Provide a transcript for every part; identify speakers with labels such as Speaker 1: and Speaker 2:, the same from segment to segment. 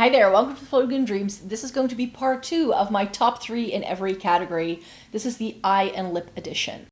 Speaker 1: Hi there, welcome to Floating Dreams. This is going to be part 2 of my top 3 in every category. This is the eye and lip edition.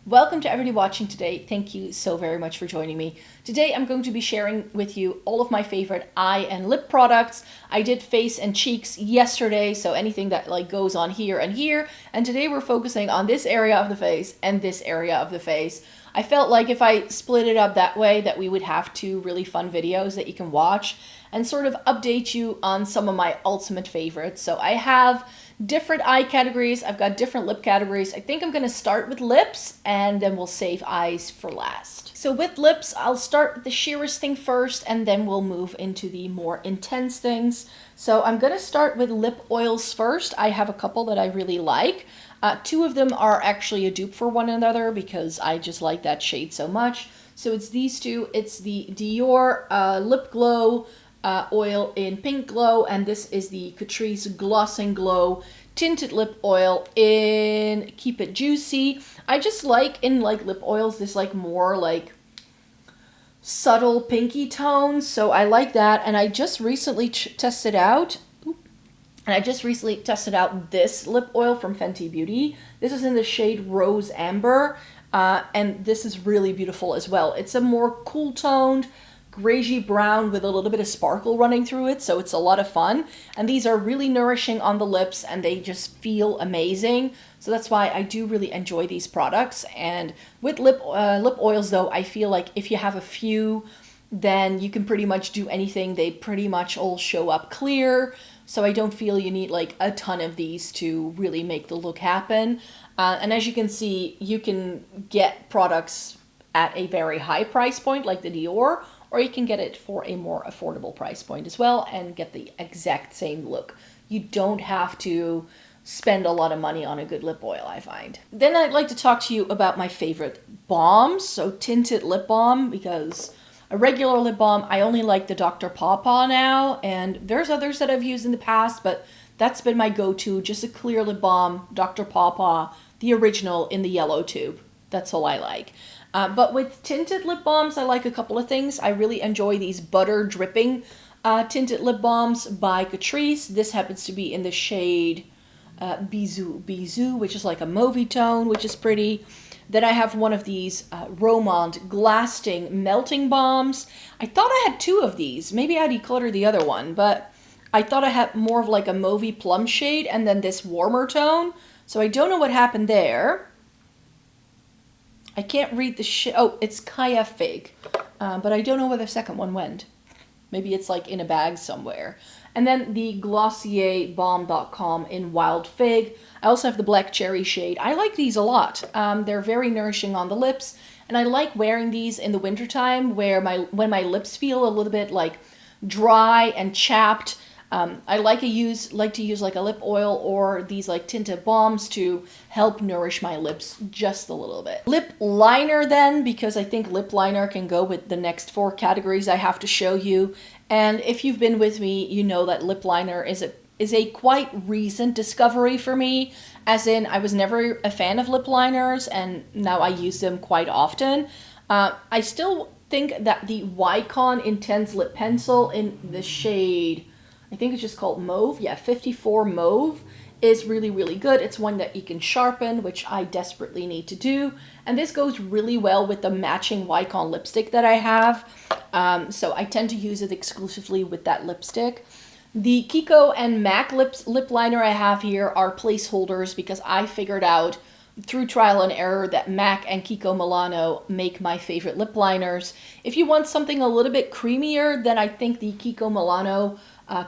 Speaker 1: Welcome to everybody watching today. Thank you so very much for joining me. Today I'm going to be sharing with you all of my favorite eye and lip products. I did face and cheeks yesterday, so anything that goes on here and here. And today we're focusing on this area of the face and this area of the face. I felt like if I split it up that way that we would have 2 really fun videos that you can watch and sort of update you on some of my ultimate favorites. So I have different eye categories. I've got different lip categories. I think I'm going to start with lips and then we'll save eyes for last. So with lips, I'll start with the sheerest thing first and then we'll move into the more intense things. So I'm going to start with lip oils first. I have a couple that I really like. 2 of them are actually a dupe for one another because I just like that shade so much. So it's these 2. It's the Dior Lip Glow oil in Pink Glow, and this is the Catrice Glossin Glow Tinted Lip Oil in Keep It Juicy. I just like in lip oils this more subtle pinky tones, so I like that. And I just recently tested out. And I just recently tested out this lip oil from Fenty Beauty. This is in the shade Rose Amber, and this is really beautiful as well. It's a more cool toned, greigey brown with a little bit of sparkle running through it, so it's a lot of fun. And these are really nourishing on the lips, and they just feel amazing. So that's why I do really enjoy these products. And with lip oils, though, I feel like if you have a few, then you can pretty much do anything. They pretty much all show up clear. So I don't feel you need a ton of these to really make the look happen. And as you can see, you can get products at a very high price point like the Dior, or you can get it for a more affordable price point as well and get the exact same look. You don't have to spend a lot of money on a good lip oil, I find. Then I'd like to talk to you about my favorite balms. So tinted lip balm, because a regular lip balm, I only like the Dr. Pawpaw now, and there's others that I've used in the past, but that's been my go-to, just a clear lip balm, Dr. Pawpaw, the original in the yellow tube. That's all I like. But with tinted lip balms, I like a couple of things. I really enjoy these butter dripping tinted lip balms by Catrice. This happens to be in the shade Bisou, which is like a mauvey tone, which is pretty. Then I have one of these Romand Glasting Melting Balms. I thought I had 2 of these. Maybe I decluttered the other one, but I thought I had more of a mauvey plum shade and then this warmer tone. So I don't know what happened there. I can't read the shade. Oh, it's Kaya Fig. But I don't know where the second one went. Maybe it's in a bag somewhere. And then the Glossier Balm.com in Wild Fig. I also have the Black Cherry shade. I like these a lot. They're very nourishing on the lips. And I like wearing these in the wintertime when my lips feel a little bit dry and chapped. I like to use a lip oil or these tinted balms to help nourish my lips just a little bit. Lip liner then, because I think lip liner can go with the next 4 categories I have to show you. And if you've been with me, you know that lip liner is a quite recent discovery for me, as in I was never a fan of lip liners and now I use them quite often. I still think that the Wycon Intense Lip Pencil in the shade, I think it's just called Mauve. Yeah, 54 Mauve is really, really good. It's one that you can sharpen, which I desperately need to do. And this goes really well with the matching Wycon lipstick that I have. So I tend to use it exclusively with that lipstick. The Kiko and MAC lip liner I have here are placeholders because I figured out through trial and error that MAC and Kiko Milano make my favorite lip liners. If you want something a little bit creamier, then I think the Kiko Milano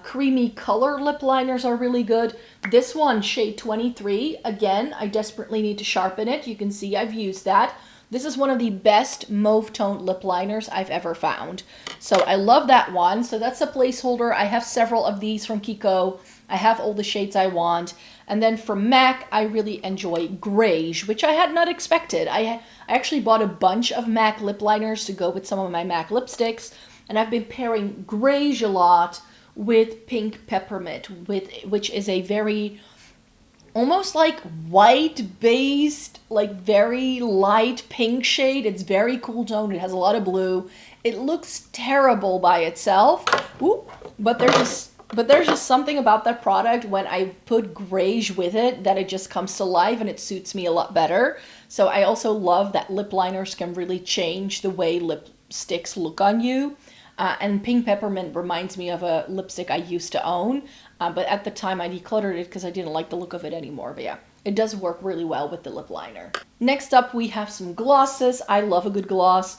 Speaker 1: creamy color lip liners are really good. This one, shade 23, again, I desperately need to sharpen it. You can see I've used that. This is one of the best mauve toned lip liners I've ever found. So I love that one. So that's a placeholder. I have several of these from Kiko. I have all the shades I want. And then from MAC, I really enjoy Greige, which I had not expected. I actually bought a bunch of MAC lip liners to go with some of my MAC lipsticks. And I've been pairing Greige a lot with Pink Peppermint, which is a very almost like white based, like very light pink shade. It's very cool tone. It has a lot of blue. It looks terrible by itself. Ooh, but there's just something about that product when I put grayish with it that it just comes to life and it suits me a lot better. So I also love that lip liners can really change the way lipsticks look on you. And Pink Peppermint reminds me of a lipstick I used to own, but at the time I decluttered it because I didn't like the look of it anymore. But yeah, it does work really well with the lip liner. Next up, we have some glosses. I love a good gloss.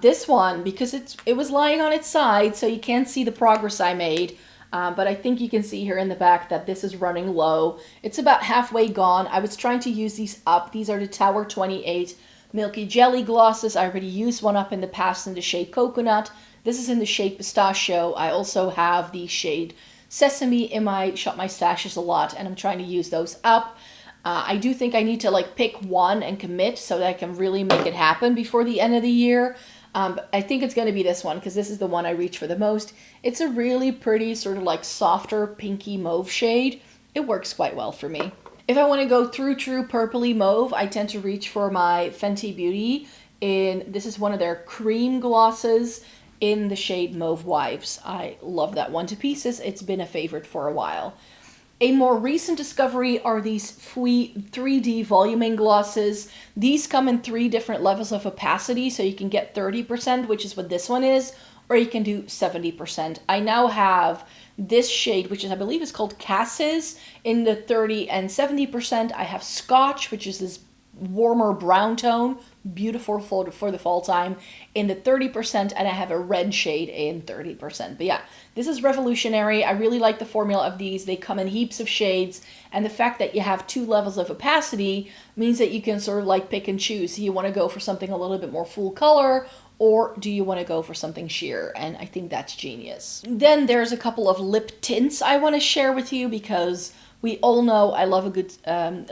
Speaker 1: This one, because it was lying on its side, so you can't see the progress I made. But I think you can see here in the back that this is running low. It's about halfway gone. I was trying to use these up. These are the Tower 28 Milky Jelly glosses. I already used one up in the past in the shade Coconut. This is in the shade Pistachio. I also have the shade Sesame in my Shop My Stashes a lot, and I'm trying to use those up. I do think I need to like pick one and commit so that I can really make it happen before the end of the year. But I think it's going to be this one because this is the one I reach for the most. It's a really pretty sort of like softer pinky mauve shade. It works quite well for me. If I want to go through true purpley mauve, I tend to reach for my Fenty Beauty. This is one of their cream glosses in the shade Mauve Wives. I love that one to pieces. It's been a favorite for a while. A more recent discovery are these Fui 3D voluming glosses. These come in 3 different levels of opacity, so you can get 30%, which is what this one is, or you can do 70%. I now have this shade, which is, I believe is called Cassis, in the 30 and 70%. I have Scotch, which is this warmer brown tone, beautiful for the fall time, in the 30%, and I have a red shade in 30%. But yeah, this is revolutionary. I really like the formula of these. They come in heaps of shades, and the fact that you have 2 levels of opacity means that you can sort of like pick and choose. So you want to go for something a little bit more full color, or do you want to go for something sheer? And I think that's genius. Then there's a couple of lip tints I want to share with you because we all know I love a good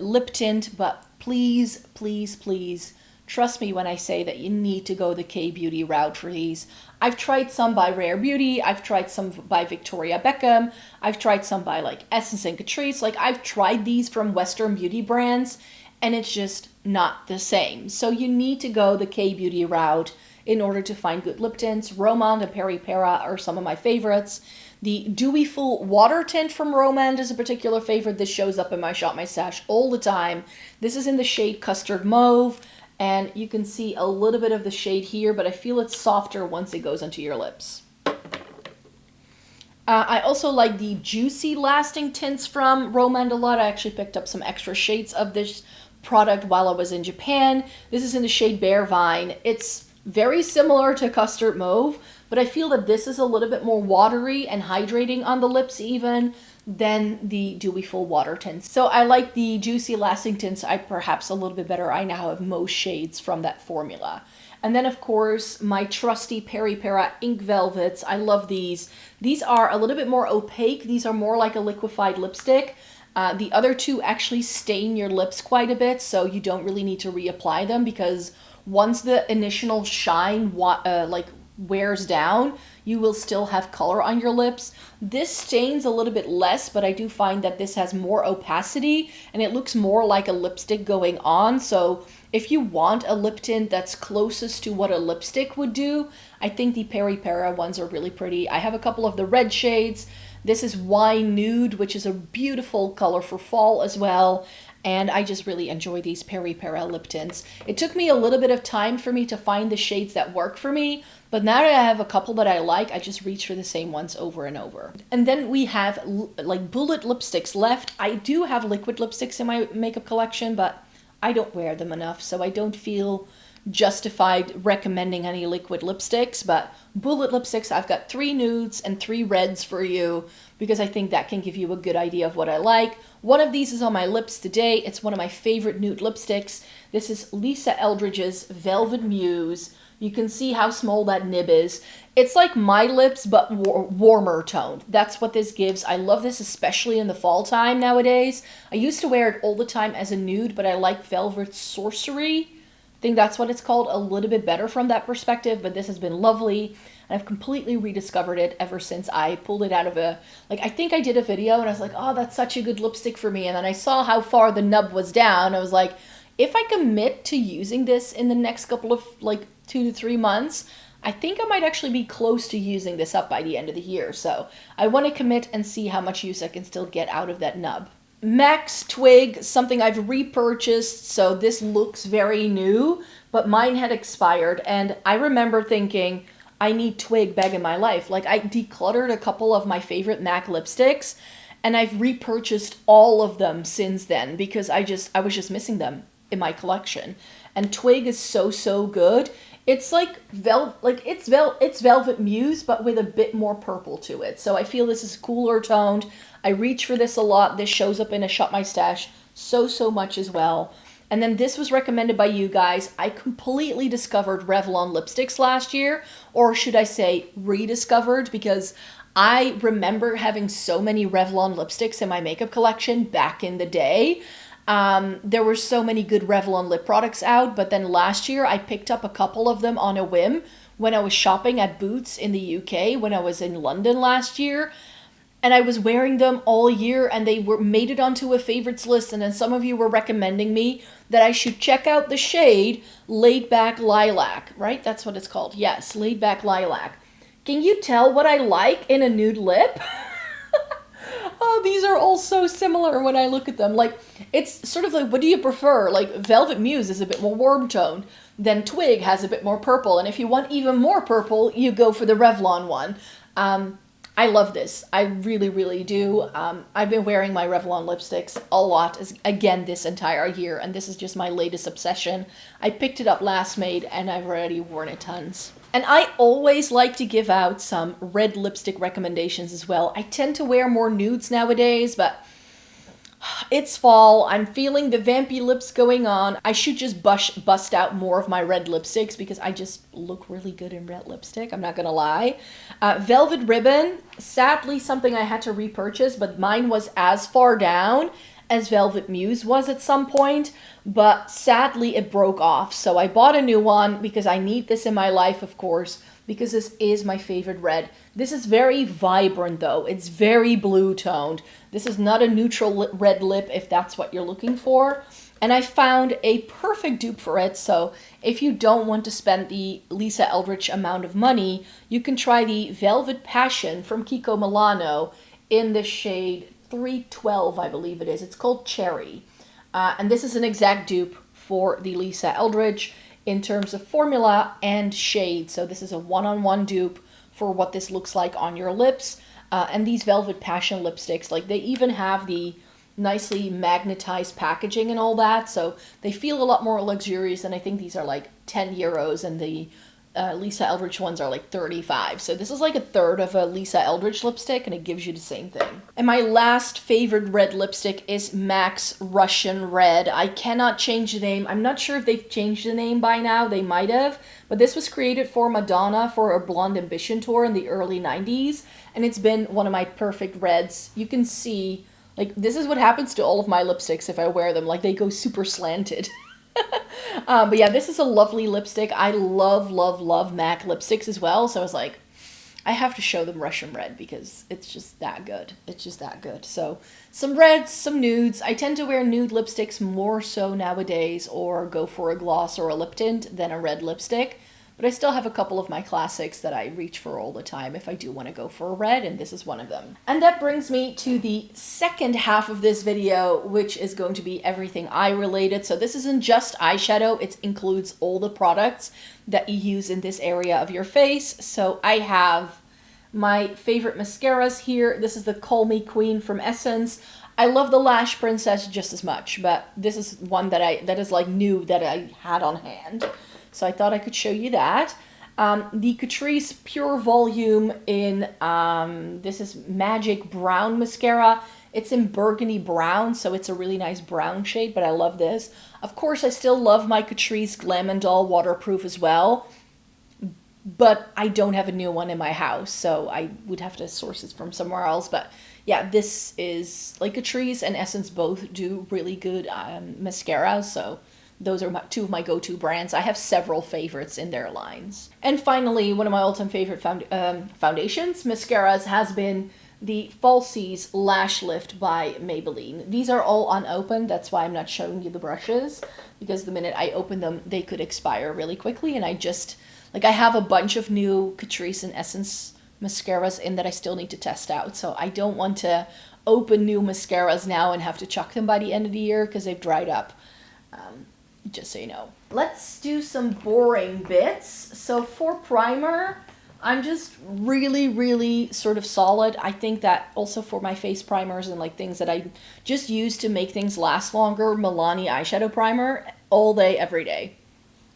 Speaker 1: lip tint, but please, please, please trust me when I say that you need to go the K-beauty route for these. I've tried some by Rare Beauty. I've tried some by Victoria Beckham. I've tried some by like Essence and Catrice. Like I've tried these from Western beauty brands and it's just not the same. So you need to go the K-beauty route in order to find good lip tints. Romand and Peripera are some of my favorites. The Dewy Full Water Tint from Romand is a particular favorite. This shows up in my Shop My Stash all the time. This is in the shade Custard Mauve, and you can see a little bit of the shade here, but I feel it's softer once it goes onto your lips. I also like the Juicy Lasting Tints from Romand a lot. I actually picked up some extra shades of this product while I was in Japan. This is in the shade Bare Vine. It's very similar to Custard Mauve, but I feel that this is a little bit more watery and hydrating on the lips even than the Dewy Full Water tints. So I like the Juicy Lasting Tints perhaps a little bit better. I now have most shades from that formula. And then of course my trusty Peripera Ink Velvets. I love these. These are a little bit more opaque. These are more like a liquefied lipstick. The other two actually stain your lips quite a bit, so you don't really need to reapply them because once the initial shine wears down, you will still have color on your lips. This stains a little bit less, but I do find that this has more opacity and it looks more like a lipstick going on. So if you want a lip tint that's closest to what a lipstick would do, I think the Peripera ones are really pretty. I have a couple of the red shades. This is Wine Nude, which is a beautiful color for fall as well. And I just really enjoy these Peripera lip tints. It took me a little bit of time for me to find the shades that work for me, but now that I have a couple that I like, I just reach for the same ones over and over. And then we have like bullet lipsticks left. I do have liquid lipsticks in my makeup collection, but I don't wear them enough, so I don't feel justified recommending any liquid lipsticks. But bullet lipsticks, I've got 3 nudes and 3 reds for you because I think that can give you a good idea of what I like. One of these is on my lips today. It's one of my favorite nude lipsticks. This is Lisa Eldridge's Velvet Muse. You can see how small that nib is. It's like my lips, but warmer toned. That's what this gives. I love this, especially in the fall time nowadays. I used to wear it all the time as a nude, but I like Velvet Sorcery. think that's what it's called, a little bit better from that perspective, but this has been lovely. And I've completely rediscovered it ever since I pulled it out of I think I did a video and I was like, oh, that's such a good lipstick for me. And then I saw how far the nub was down. I was like, if I commit to using this in the next couple of 2 to 3 months, I think I might actually be close to using this up by the end of the year. So I want to commit and see how much use I can still get out of that nub. Max Twig, something I've repurchased, so this looks very new, but mine had expired, and I remember thinking, I need Twig back in my life. I decluttered a couple of my favorite MAC lipsticks, and I've repurchased all of them since then, because I was just missing them in my collection. And Twig is so good. It's it's Velvet Muse, but with a bit more purple to it. So I feel this is cooler toned. I reach for this a lot. This shows up in a Shop My Stash so much as well. And then this was recommended by you guys. I completely discovered Revlon lipsticks last year, or should I say rediscovered, because I remember having so many Revlon lipsticks in my makeup collection back in the day. There were so many good Revlon lip products out, but then last year I picked up a couple of them on a whim when I was shopping at Boots in the UK when I was in London last year. And I was wearing them all year, and they made it onto a favorites list. And then some of you were recommending me that I should check out the shade Laid Back Lilac, right? That's what it's called. Yes, Laid Back Lilac. Can you tell what I like in a nude lip? Oh, these are all so similar when I look at them. It's sort of what do you prefer? Velvet Muse is a bit more warm toned. Then Twig has a bit more purple. And if you want even more purple, you go for the Revlon one. I love this. I really do. I've been wearing my Revlon lipsticks a lot, again, this entire year, and this is just my latest obsession. I picked it up last May, and I've already worn it tons. And I always like to give out some red lipstick recommendations as well. I tend to wear more nudes nowadays, but it's fall. I'm feeling the vampy lips going on. I should just bust out more of my red lipsticks because I just look really good in red lipstick. I'm not gonna lie. Velvet Ribbon, sadly something I had to repurchase, but mine was as far down as Velvet Muse was at some point, but sadly it broke off. So I bought a new one because I need this in my life, of course, because this is my favorite red. This is very vibrant though. It's very blue toned. This is not a neutral red lip if that's what you're looking for. And I found a perfect dupe for it. So if you don't want to spend the Lisa Eldridge amount of money, you can try the Velvet Passion from Kiko Milano in the shade 312, I believe it is. It's called Cherry. And this is an exact dupe for the Lisa Eldridge in terms of formula and shade. So this is a one-on-one dupe for what this looks like on your lips. And these Velvet Passion lipsticks, they even have the nicely magnetized packaging and all that. So they feel a lot more luxurious, and I think these are 10 euros, and the Lisa Eldridge ones are 35. So this is a third of a Lisa Eldridge lipstick, and it gives you the same thing. And my last favorite red lipstick is MAC's Russian Red. I cannot change the name. I'm not sure if they've changed the name by now. They might have. But this was created for Madonna for a Blonde Ambition tour in the early 90s. And it's been one of my perfect reds. You can see, this is what happens to all of my lipsticks if I wear them. They go super slanted. But yeah, this is a lovely lipstick. I love MAC lipsticks as well. So I was like, I have to show them Russian Red because it's just that good. It's just that good. So some reds, some nudes. I tend to wear nude lipsticks more so nowadays, or go for a gloss or a lip tint than a red lipstick. But I still have a couple of my classics that I reach for all the time if I do want to go for a red, and this is one of them. And that brings me to the second half of this video, which is going to be everything eye related. So this isn't just eyeshadow, it includes all the products that you use in this area of your face. So I have my favorite mascaras here. This is the Call Me Queen from Essence. I love the Lash Princess just as much, but this is one that is new that I had on hand. So I thought I could show you that. The Catrice Pure Volume in, this is Magic Brown Mascara. It's in Burgundy Brown, so it's a really nice brown shade, but I love this. Of course, I still love my Catrice Glam & Doll Waterproof as well, but I don't have a new one in my house, so I would have to source it from somewhere else. But yeah, this is, Catrice and Essence both do really good mascaras, so Those are two of my go-to brands. I have several favorites in their lines. And finally, one of my all-time favorite foundations, mascaras, has been the Falsies Lash Lift by Maybelline. These are all unopened. That's why I'm not showing you the brushes, because the minute I open them, they could expire really quickly. And I just, like, I have a bunch of new Catrice and Essence mascaras in that I still need to test out. So I don't want to open new mascaras now and have to chuck them by the end of the year because they've dried up. Just so you know. Let's do some boring bits. So for primer, I'm just really sort of solid. I think that also for my face primers and like things that I just use to make things last longer, Milani eyeshadow primer all day, every day.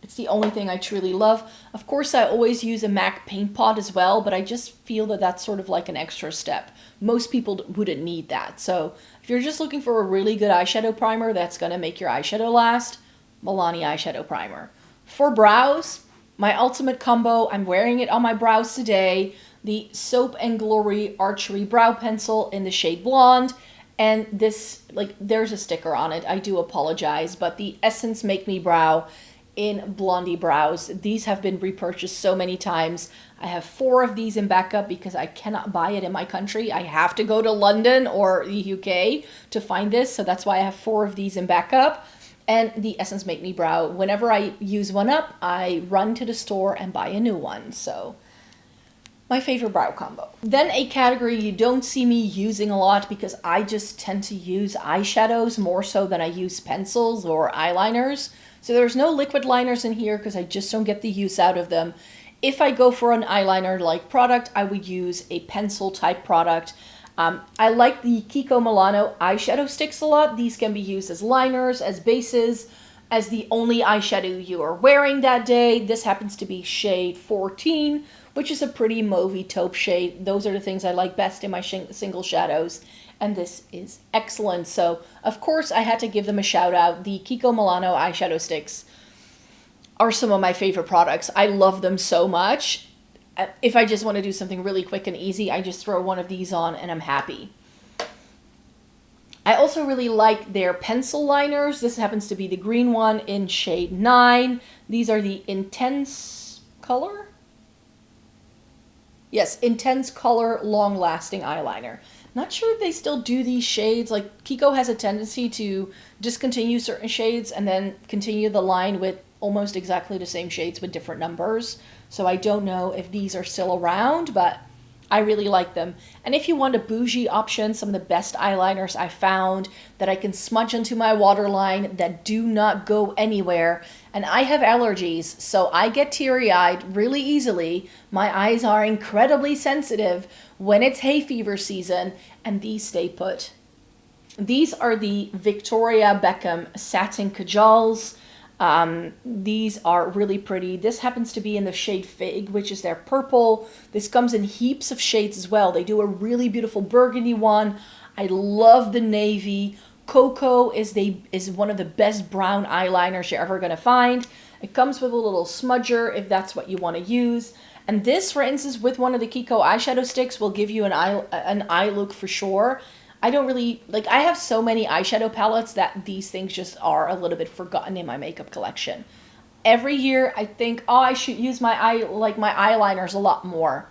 Speaker 1: It's the only thing I truly love. Of course, I always use a MAC paint pot as well, but I just feel that that's sort of like an extra step. Most people wouldn't need that. So if you're just looking for a really good eyeshadow primer that's gonna make your eyeshadow last, Milani eyeshadow primer. For brows, my ultimate combo, I'm wearing it on my brows today, the Soap & Glory Archery Brow Pencil in the shade Blonde, and this, like, there's a sticker on it, I do apologize, but the Essence Make Me Brow in Blondie Brows. These have been repurchased so many times. I have 4 of these in backup because I cannot buy it in my country. I have to go to London or the UK to find this, so that's why I have 4 of these in backup. And the Essence Make Me Brow, whenever I use one up, I run to the store and buy a new one. So, my favorite brow combo. Then a category you don't see me using a lot because I just tend to use eyeshadows more so than I use pencils or eyeliners. So there's no liquid liners in here because I just don't get the use out of them. If I go for an eyeliner-like product, I would use a pencil type product. I like the Kiko Milano eyeshadow sticks a lot. These can be used as liners, as bases, as the only eyeshadow you are wearing that day. This happens to be shade 14, which is a pretty mauvey taupe shade. Those are the things I like best in my single shadows, and this is excellent. So, of course, I had to give them a shout out. The Kiko Milano eyeshadow sticks are some of my favorite products. I love them so much. If I just want to do something really quick and easy, I just throw one of these on and I'm happy. I also really like their pencil liners. This happens to be the green one in shade 9. These are the Intense Color? Yes, Intense Color Long Lasting Eyeliner. Not sure if they still do these shades. Like, Kiko has a tendency to discontinue certain shades and then continue the line with almost exactly the same shades with different numbers. So I don't know if these are still around, but I really like them. And if you want a bougie option, some of the best eyeliners I found that I can smudge into my waterline that do not go anywhere. And I have allergies, so I get teary-eyed really easily. My eyes are incredibly sensitive when it's hay fever season, and these stay put. These are the Victoria Beckham Satin Kajols. These are really pretty. This happens to be in the shade Fig, which is their purple. This comes in heaps of shades as well. They do a really beautiful burgundy one. I love the navy. Cocoa is one of the best brown eyeliners you're ever going to find. It comes with a little smudger if that's what you want to use. And this, for instance, with one of the Kiko eyeshadow sticks will give you an eye look for sure. I don't really, like, I have so many eyeshadow palettes that these things just are a little bit forgotten in my makeup collection. Every year I think, oh, I should use my eyeliners a lot more.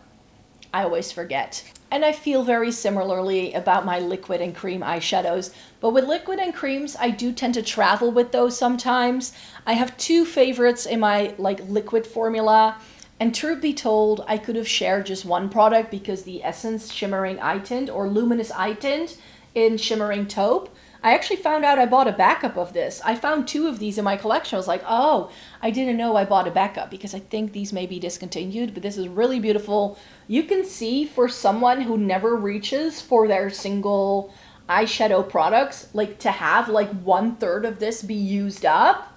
Speaker 1: I always forget. And I feel very similarly about my liquid and cream eyeshadows. But with liquid and creams, I do tend to travel with those sometimes. I have 2 favorites in my liquid formula. And truth be told, I could have shared just one product because the Essence Shimmering Eye Tint or Luminous Eye Tint in Shimmering Taupe, I actually found out I bought a backup of this. I found 2 of these in my collection. I was like, oh, I didn't know I bought a backup because I think these may be discontinued, but this is really beautiful. You can see for someone who never reaches for their single eyeshadow products, like to have like 1/3 of this be used up,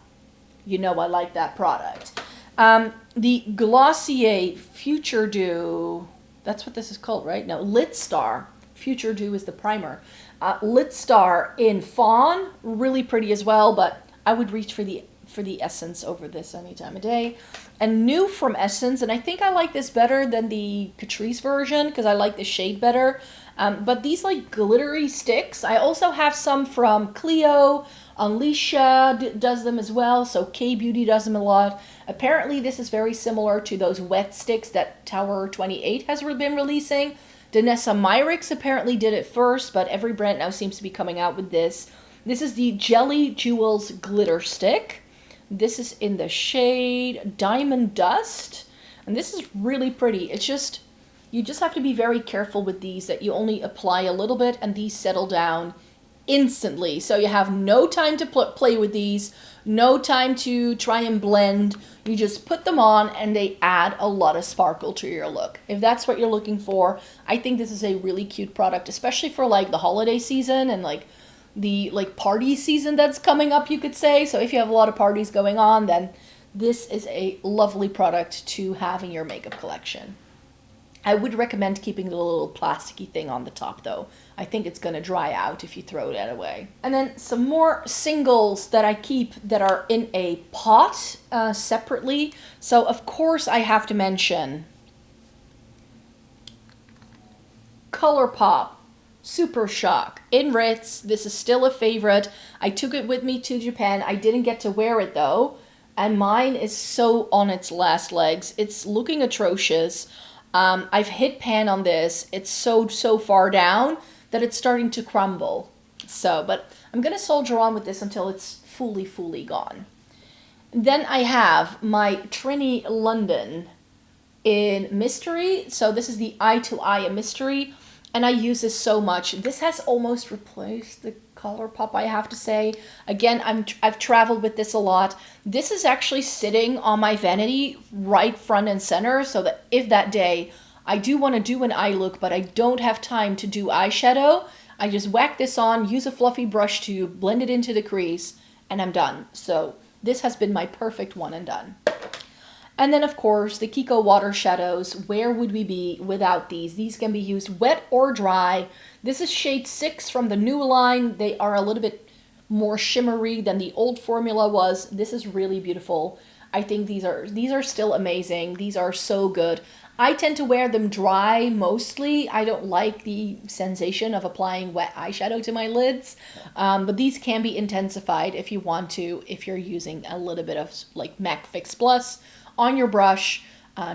Speaker 1: you know I like that product. The Glossier Future Dew, that's what this is called, right? No, Lit Star. Future Dew is the primer. Lit Star in Fawn, really pretty as well, but I would reach for the Essence over this any time of day. And new from Essence, and I think I like this better than the Catrice version because I like the shade better. But these like glittery sticks, I also have some from Clio, Alicia does them as well, so K-Beauty does them a lot. Apparently this is very similar to those wet sticks that Tower 28 has been releasing. Danessa Myricks apparently did it first, but every brand now seems to be coming out with this. This is the Jelly Jewels Glitter Stick. This is in the shade Diamond Dust, and this is really pretty. It's just, you just have to be very careful with these, that you only apply a little bit and these settle down instantly. So you have no time to play with these, no time to try and blend. You just put them on and they add a lot of sparkle to your look. If that's what you're looking for, I think this is a really cute product, especially for like the holiday season and like the party season that's coming up, you could say. So if you have a lot of parties going on, then this is a lovely product to have in your makeup collection. I would recommend keeping the little plasticky thing on the top though. I think it's going to dry out if you throw that away. And then some more singles that I keep that are in a pot separately. So of course I have to mention ColourPop Super Shock in Ritz. This is still a favorite. I took it with me to Japan. I didn't get to wear it though. And mine is so on its last legs. It's looking atrocious. I've hit pan on this. It's so far down that it's starting to crumble. So, but I'm going to soldier on with this until it's fully gone. Then I have my Trini London in Mystery. So this is the Eye to Eye Mystery. And I use this so much. This has almost replaced the ColourPop, I have to say. Again, I've traveled with this a lot. This is actually sitting on my vanity right front and center, so that if that day I do want to do an eye look, but I don't have time to do eyeshadow, I just whack this on, use a fluffy brush to blend it into the crease, and I'm done. So this has been my perfect one and done. And then, of course, the Kiko Water Shadows. Where would we be without these? These can be used wet or dry. This is shade 6 from the new line. They are a little bit more shimmery than the old formula was. This is really beautiful. I think these are still amazing. These are so good. I tend to wear them dry mostly. I don't like the sensation of applying wet eyeshadow to my lids. But these can be intensified if you want to, if you're using a little bit of like MAC Fix Plus on your brush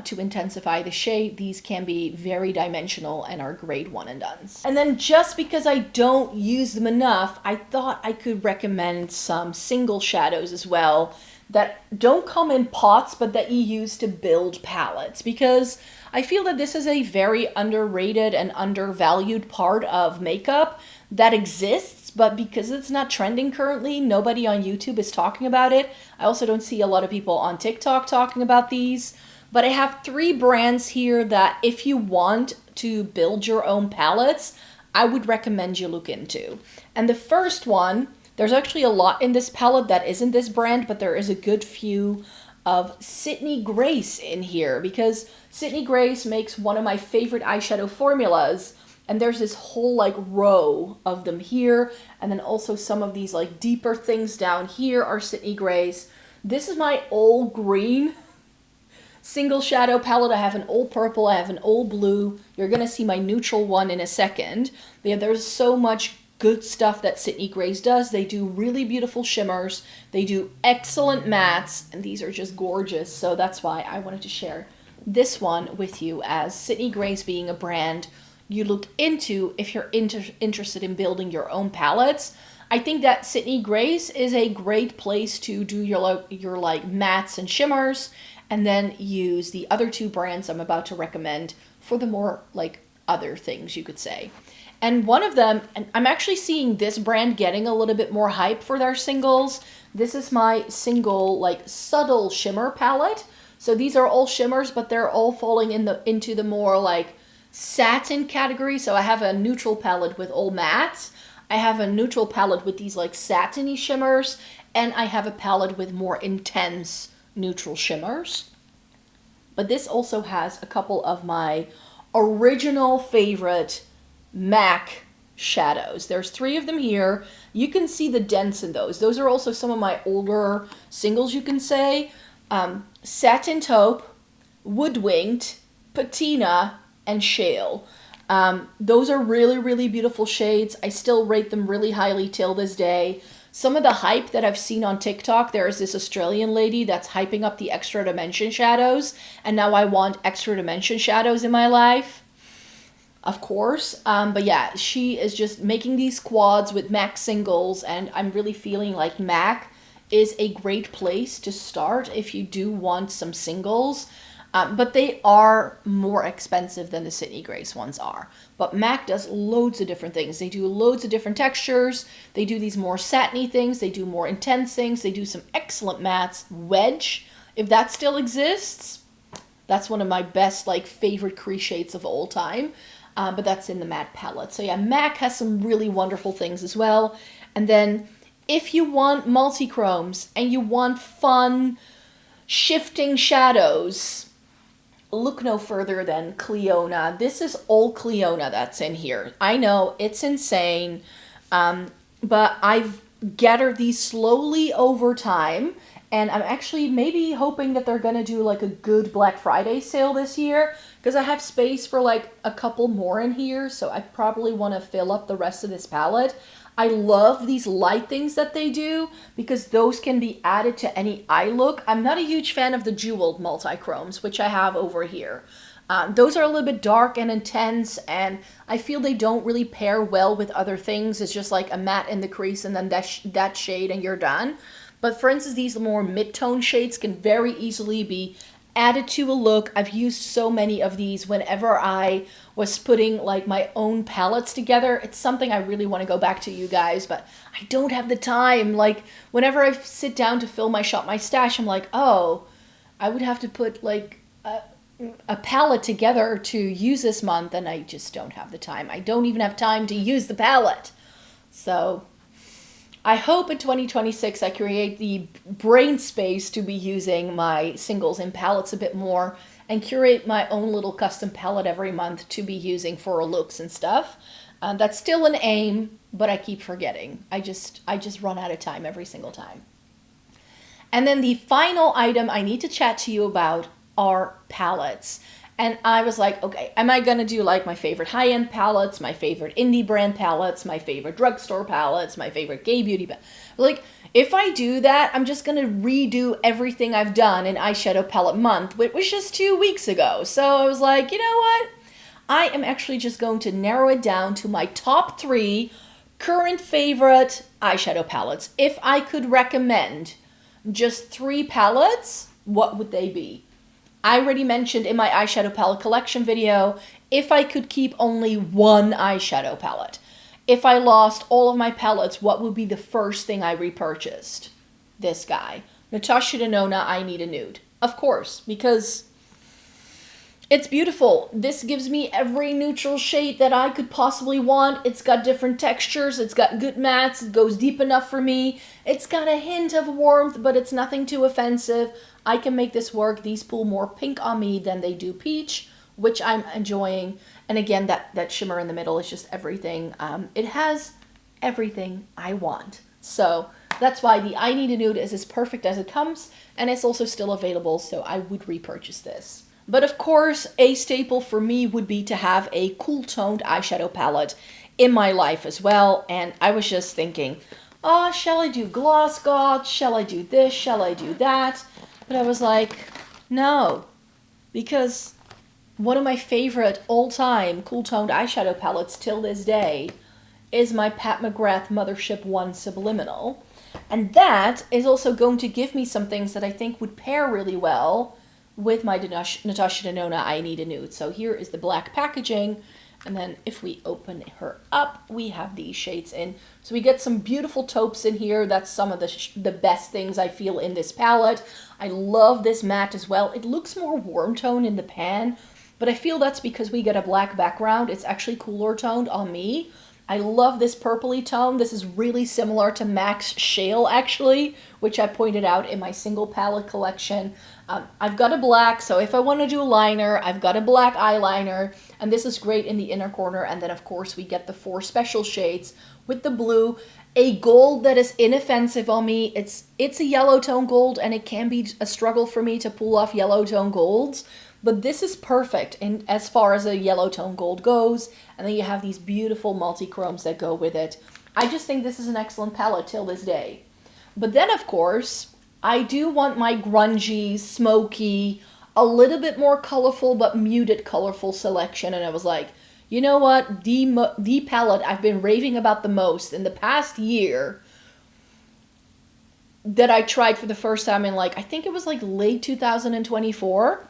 Speaker 1: to intensify the shade. These can be very dimensional and are great one and dones. And then just because I don't use them enough, I thought I could recommend some single shadows as well that don't come in pots, but that you use to build palettes, because I feel that this is a very underrated and undervalued part of makeup that exists, but because it's not trending currently, nobody on YouTube is talking about it. I also don't see a lot of people on TikTok talking about these, but I have 3 brands here that if you want to build your own palettes, I would recommend you look into. And the first one, there's actually a lot in this palette that isn't this brand, but there is a good few of Sydney Grace in here, because Sydney Grace makes one of my favorite eyeshadow formulas. And there's this whole like row of them here. And then also some of these like deeper things down here are Sydney Grace. This is my all green single shadow palette. I have an all purple, I have an all blue. You're gonna see my neutral one in a second. But yeah, there's so much good stuff that Sydney Grace does. They do really beautiful shimmers. They do excellent mattes, and these are just gorgeous. So that's why I wanted to share this one with you, as Sydney Grace being a brand you look into if you're interested in building your own palettes. I think that Sydney Grace is a great place to do your like mattes and shimmers, and then use the other 2 brands I'm about to recommend for the more like other things, you could say. And one of them, and I'm actually seeing this brand getting a little bit more hype for their singles. This is my single like subtle shimmer palette. So these are all shimmers, but they're all falling into the more like satin category. So I have a neutral palette with all mattes. I have a neutral palette with these like satiny shimmers, and I have a palette with more intense neutral shimmers. But this also has a couple of my original favorite MAC shadows. There's 3 of them here. You can see the dents in those. Those are also some of my older singles, you can say. Satin Taupe, Woodwinked, Patina, and Shale. Those are really beautiful shades. I still rate them really highly till this day. some of the hype that I've seen on TikTok, there is this Australian lady that's hyping up the extra dimension shadows, and now I want extra dimension shadows in my life, of course. But yeah, she is just making these quads with MAC singles, and I'm really feeling like MAC is a great place to start if you do want some singles. But they are more expensive than the Sydney Grace ones are. But MAC does loads of different things. They do loads of different textures. They do these more satiny things. They do more intense things. They do some excellent mattes. Wedge, if that still exists, that's one of my best, like, favorite crease shades of all time. But that's in the matte palette. So yeah, MAC has some really wonderful things as well. And then if you want multi-chromes and you want fun shifting shadows, look no further than Clionadh. This is all Clionadh that's in here. I know, it's insane, but I've gathered these slowly over time, and I'm actually maybe hoping that they're gonna do like a good Black Friday sale this year, because I have space for like a couple more in here, so I probably want to fill up the rest of this palette. I love these light things that they do because those can be added to any eye look. I'm not a huge fan of the jeweled multi-chromes, which I have over here. Those are a little bit dark and intense, and I feel they don't really pair well with other things. It's just like a matte in the crease and then that shade and you're done. But for instance, these more mid-tone shades can very easily be added to a look. I've used so many of these whenever I was putting like my own palettes together. It's something I really want to go back to, you guys, but I don't have the time. Like whenever I sit down to fill my Shop My Stash, I'm like, oh, I would have to put like a palette together to use this month, and I just don't have the time. I don't even have time to use the palette. So I hope in 2026 I create the brain space to be using my singles and palettes a bit more and curate my own little custom palette every month to be using for looks and stuff. That's still an aim, but I keep forgetting. I just run out of time every single time. And then the final item I need to chat to you about are palettes. And I was like, okay, am I gonna do like my favorite high-end palettes, my favorite indie brand palettes, my favorite drugstore palettes, my favorite gay beauty palettes? Like, if I do that, I'm just gonna redo everything I've done in eyeshadow palette month, which was just 2 weeks ago. So I was like, you know what? I am actually just going to narrow it down to my top 3 current favorite eyeshadow palettes. If I could recommend just 3 palettes, what would they be? I already mentioned in my eyeshadow palette collection video, if I could keep only one eyeshadow palette. If I lost all of my palettes, what would be the first thing I repurchased? This guy. Natasha Denona, I Need a Nude. Of course, because it's beautiful. This gives me every neutral shade that I could possibly want. It's got different textures. It's got good mattes. It goes deep enough for me. It's got a hint of warmth, but it's nothing too offensive. I can make this work. These pull more pink on me than they do peach, which I'm enjoying. And again, that shimmer in the middle is just everything. It has everything I want. So that's why the I Need a Nude is as perfect as it comes, and it's also still available, so I would repurchase this. But of course, a staple for me would be to have a cool toned eyeshadow palette in my life as well. And I was just thinking, oh, shall I do Gloss God? Shall I do this? Shall I do that? But I was like, no, because one of my favorite all-time cool-toned eyeshadow palettes till this day is my Pat McGrath Mothership 1 Subliminal. And that is also going to give me some things that I think would pair really well with my Natasha Denona I Need a Nude. So here is the black packaging. And then if we open her up, we have these shades in. So we get some beautiful taupes in here. That's some of the best things I feel in this palette. I love this matte as well. It looks more warm tone in the pan, but I feel that's because we get a black background. It's actually cooler toned on me. I love this purpley tone. This is really similar to MAC's Shale, actually, which I pointed out in my single palette collection. I've got a black, so if I want to do a liner, I've got a black eyeliner, and this is great in the inner corner. And then, of course, we get the 4 special shades with the blue, a gold that is inoffensive on me. It's a yellow tone gold, and it can be a struggle for me to pull off yellow tone golds. But this is perfect in as far as a yellow tone gold goes. And then you have these beautiful multi-chromes that go with it. I just think this is an excellent palette till this day. But then, of course, I do want my grungy, smoky, a little bit more colorful but muted colorful selection. And I was like, you know what? The palette I've been raving about the most in the past year that I tried for the first time in like, I think it was like late 2024.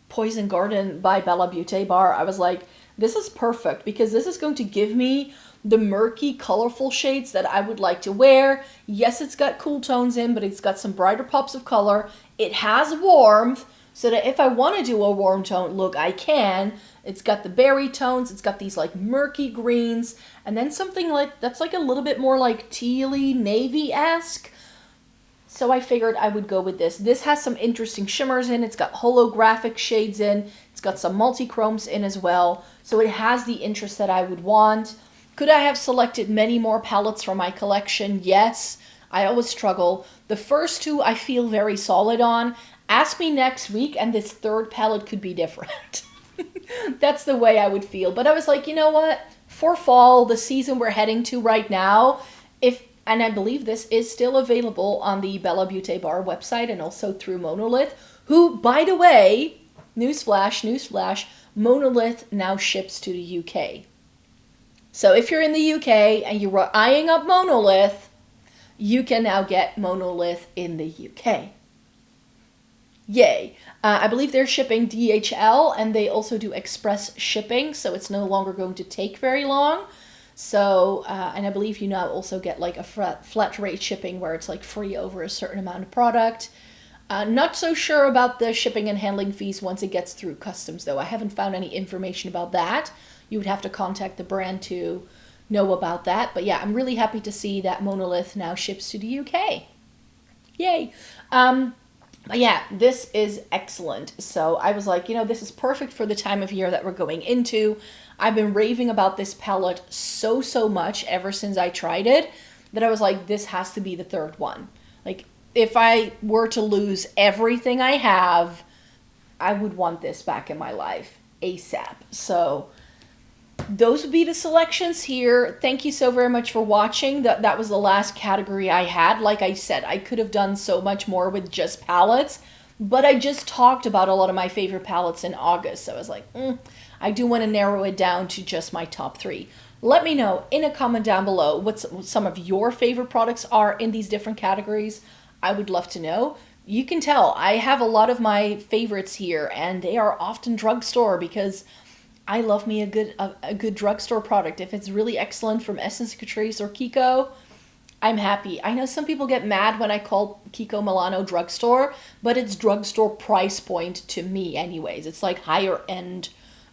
Speaker 1: Poison Garden by Bella Beauté Bar. I was like, this is perfect because this is going to give me the murky, colorful shades that I would like to wear. Yes, it's got cool tones in, but it's got some brighter pops of color. It has warmth, so that if I want to do a warm tone look, I can. It's got the berry tones, it's got these like murky greens, and then something like that's like a little bit more like tealy, navy-esque. So I figured I would go with this. This has some interesting shimmers in. It's got holographic shades in. It's got some multi-chromes in as well. So it has the interest that I would want. Could I have selected many more palettes from my collection? Yes. I always struggle. The first two I feel very solid on. Ask me next week and this third palette could be different. That's the way I would feel. But I was like, you know what? For fall, the season we're heading to right now, and I believe this is still available on the Bella Beauté Bar website and also through Monolith, who, by the way, newsflash, Monolith now ships to the UK. So if you're in the UK and you were eyeing up Monolith, you can now get Monolith in the UK. Yay. I believe they're shipping DHL and they also do express shipping, so it's no longer going to take very long. So, and I believe you now also get like a flat rate shipping where it's like free over a certain amount of product. Not so sure about the shipping and handling fees once it gets through customs though. I haven't found any information about that. You would have to contact the brand to know about that. But yeah, I'm really happy to see that Monolith now ships to the UK. Yay. But yeah, this is excellent. So I was like, you know, this is perfect for the time of year that we're going into. I've been raving about this palette so much ever since I tried it that I was like, this has to be the third one. Like, if I were to lose everything I have, I would want this back in my life ASAP. So those would be the selections here. Thank you so very much for watching. That was the last category I had. Like I said, I could have done so much more with just palettes, but I just talked about a lot of my favorite palettes in August. So I was like, I do want to narrow it down to just my top 3. Let me know in a comment down below what some of your favorite products are in these different categories. I would love to know. You can tell I have a lot of my favorites here and they are often drugstore because I love me a good drugstore product. If it's really excellent from Essence, Catrice, or Kiko, I'm happy. I know some people get mad when I call Kiko Milano drugstore, but it's drugstore price point to me anyways. It's like higher end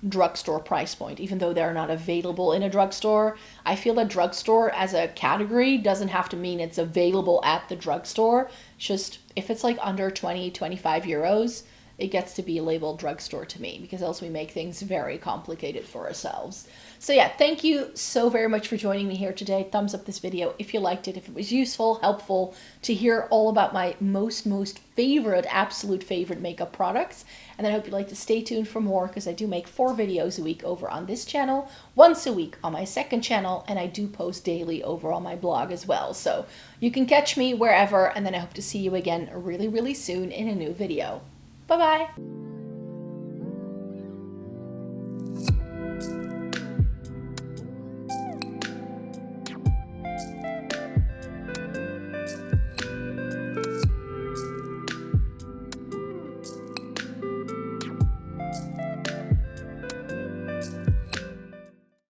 Speaker 1: drugstore price point, even though they're not available in a drugstore. I feel that drugstore as a category doesn't have to mean it's available at the drugstore. It's just if it's like under 20-25 euros, it gets to be labeled drugstore to me because else we make things very complicated for ourselves. So yeah, thank you so very much for joining me here today. Thumbs up this video if you liked it, if it was useful, helpful to hear all about my most favorite, absolute favorite makeup products. And I hope you'd like to stay tuned for more because I do make 4 videos a week over on this channel, once a week on my second channel, and I do post daily over on my blog as well. So you can catch me wherever, and then I hope to see you again really soon in a new video. Bye-bye.